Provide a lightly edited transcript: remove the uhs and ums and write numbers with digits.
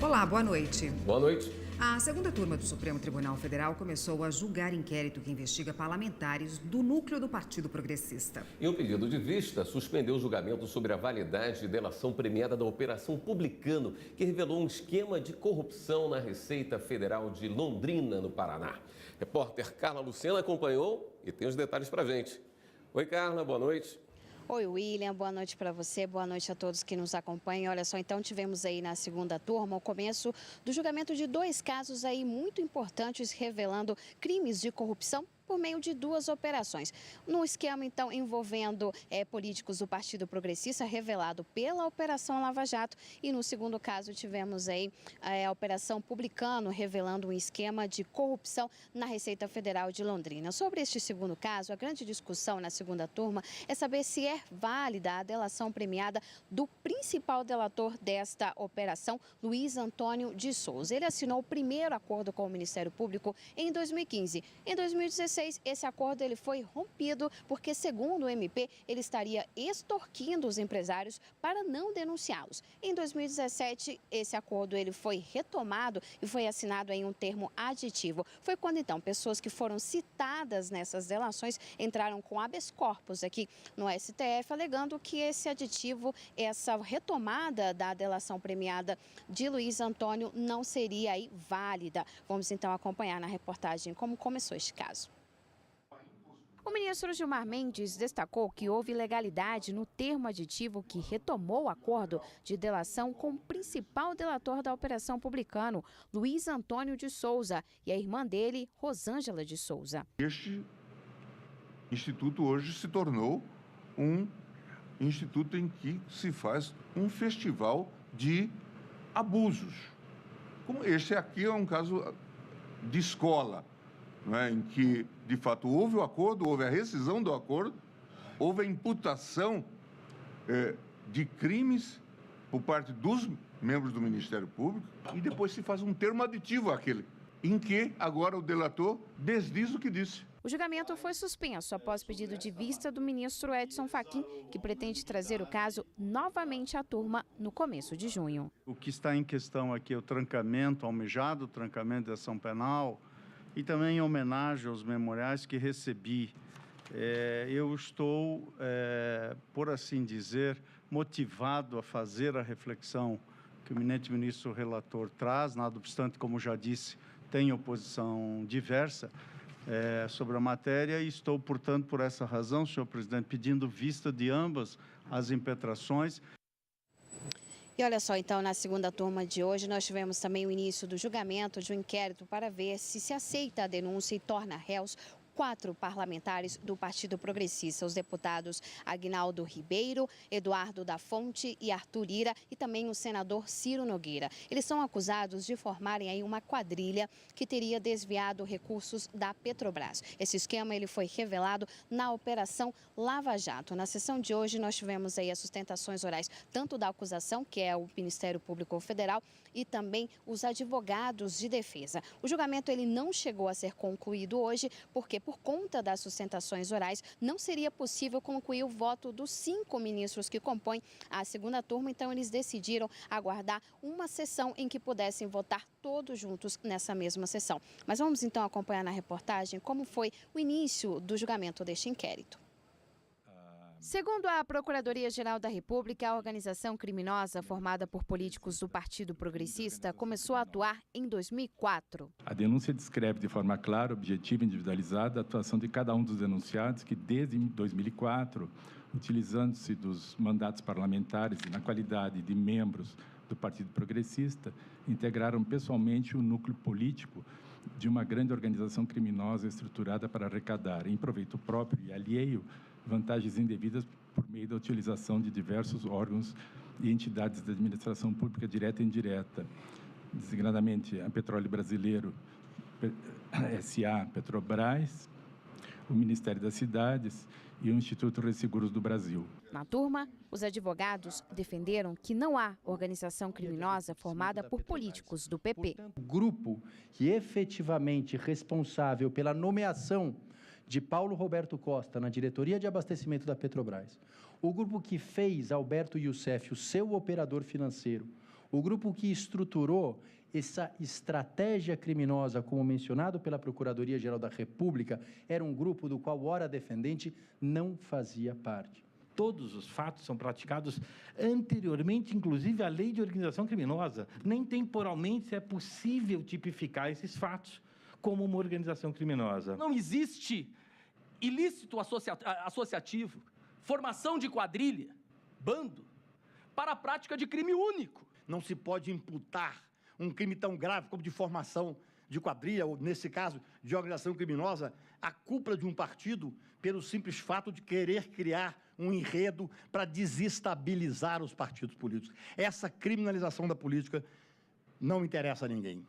Olá, boa noite. Boa noite. A segunda turma do Supremo Tribunal Federal começou a julgar inquérito que investiga parlamentares do núcleo do Partido Progressista. Em um pedido de vista, suspendeu o julgamento sobre a validade de delação premiada da Operação Publicano, que revelou um esquema de corrupção na Receita Federal de Londrina, no Paraná. Repórter Carla Lucena acompanhou e tem os detalhes pra gente. Oi, Carla, boa noite. Oi, William, boa noite para você, boa noite a todos que nos acompanham. Olha só, então tivemos aí na segunda turma o começo do julgamento de dois casos aí muito importantes revelando crimes de corrupção por meio de duas operações. No esquema, então, envolvendo políticos do Partido Progressista, revelado pela Operação Lava Jato. E no segundo caso, tivemos aí a Operação Publicano, revelando um esquema de corrupção na Receita Federal de Londrina. Sobre este segundo caso, a grande discussão na segunda turma é saber se é válida a delação premiada do principal delator desta operação, Luiz Antônio de Souza. Ele assinou o primeiro acordo com o Ministério Público em 2015. Em 2016, esse acordo ele foi rompido porque, segundo o MP, ele estaria extorquindo os empresários para não denunciá-los. Em 2017, esse acordo ele foi retomado e foi assinado em um termo aditivo. Foi quando, então, pessoas que foram citadas nessas delações entraram com habeas corpus aqui no STF, alegando que esse aditivo, essa retomada da delação premiada de Luiz Antônio não seria aí válida. Vamos, então, acompanhar na reportagem como começou este caso. O ministro Gilmar Mendes destacou que houve ilegalidade no termo aditivo que retomou o acordo de delação com o principal delator da Operação Publicano, Luiz Antônio de Souza, e a irmã dele, Rosângela de Souza. Este instituto hoje se tornou um instituto em que se faz um festival de abusos. Como este aqui é um caso de escola, não é? Em que, de fato, houve o acordo, houve a rescisão do acordo, houve a imputação de crimes por parte dos membros do Ministério Público e depois se faz um termo aditivo àquele, em que agora o delator desdiz o que disse. O julgamento foi suspenso após pedido de vista do ministro Edson Fachin, que pretende trazer o caso novamente à turma no começo de junho. O que está em questão aqui é o trancamento almejado, o trancamento da ação penal, e também em homenagem aos memoriais que recebi. Eu estou, por assim dizer, motivado a fazer a reflexão que o eminente ministro relator traz, nada obstante, como já disse, tem oposição diversa sobre a matéria, e estou, portanto, por essa razão, senhor presidente, pedindo vista de ambas as impetrações. E olha só, então, na segunda turma de hoje, nós tivemos também o início do julgamento de um inquérito para ver se aceita a denúncia e torna réus 4 parlamentares do Partido Progressista, os deputados Aguinaldo Ribeiro, Eduardo da Fonte e Arthur Lira, e também o senador Ciro Nogueira. Eles são acusados de formarem aí uma quadrilha que teria desviado recursos da Petrobras. Esse esquema ele foi revelado na Operação Lava Jato. Na sessão de hoje, nós tivemos aí as sustentações orais, tanto da acusação, que é o Ministério Público Federal, e também os advogados de defesa. O julgamento ele não chegou a ser concluído hoje, porque por conta das sustentações orais, não seria possível concluir o voto dos 5 ministros que compõem a segunda turma, então eles decidiram aguardar uma sessão em que pudessem votar todos juntos nessa mesma sessão. Mas vamos então acompanhar na reportagem como foi o início do julgamento deste inquérito. Segundo a Procuradoria-Geral da República, a organização criminosa formada por políticos do Partido Progressista começou a atuar em 2004. A denúncia descreve de forma clara, objetiva e individualizada a atuação de cada um dos denunciados que, desde 2004, utilizando-se dos mandatos parlamentares e na qualidade de membros do Partido Progressista, integraram pessoalmente o núcleo político de uma grande organização criminosa estruturada para arrecadar, em proveito próprio e alheio, vantagens indevidas por meio da utilização de diversos órgãos e entidades da administração pública direta e indireta, designadamente a Petróleo Brasileiro, SA, Petrobras, o Ministério das Cidades e o Instituto Resseguros do Brasil. Na turma, os advogados defenderam que não há organização criminosa formada por políticos do PP. O grupo que efetivamente responsável pela nomeação de Paulo Roberto Costa na diretoria de abastecimento da Petrobras, o grupo que fez Alberto Youssef o seu operador financeiro, O grupo que estruturou essa estratégia criminosa, como mencionado pela Procuradoria-Geral da República, era um grupo do qual o ora defendente não fazia parte. Todos os fatos são praticados anteriormente, inclusive à lei de organização criminosa. Nem temporalmente é possível tipificar esses fatos como uma organização criminosa. Não existe ilícito associativo, formação de quadrilha, bando, para a prática de crime único. Não se pode imputar um crime tão grave como de formação de quadrilha, ou, nesse caso, de organização criminosa, à cúpula de um partido, pelo simples fato de querer criar um enredo para desestabilizar os partidos políticos. Essa criminalização da política não interessa a ninguém.